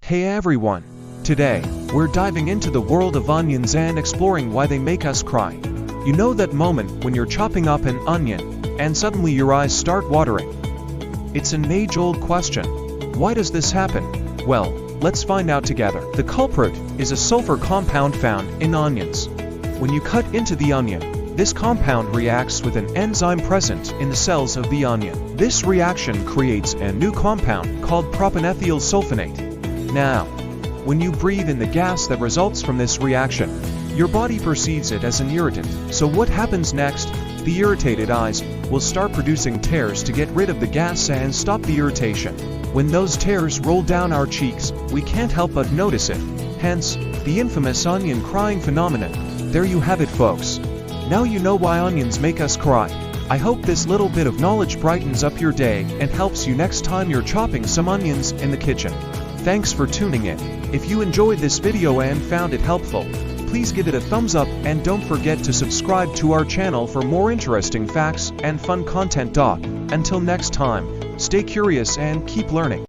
Hey everyone! Today, we're diving into the world of onions and exploring why they make us cry. You know that moment when you're chopping up an onion, and suddenly your eyes start watering? It's an age-old question. Why does this happen? Well, let's find out together. The culprit is a sulfur compound found in onions. When you cut into the onion, this compound reacts with an enzyme present in the cells of the onion. This reaction creates a new compound called propanethyl sulfonate. Now, when you breathe in the gas that results from this reaction, your body perceives it as an irritant. So what happens next? The irritated eyes will start producing tears to get rid of the gas and stop the irritation. When those tears roll down our cheeks, we can't help but notice it. Hence, the infamous onion crying phenomenon. There you have it, folks. Now you know why onions make us cry. I hope this little bit of knowledge brightens up your day and helps you next time you're chopping some onions in the kitchen. Thanks for tuning in. If you enjoyed this video and found it helpful, please give it a thumbs up and don't forget to subscribe to our channel for more interesting facts and fun content. Until next time, stay curious and keep learning.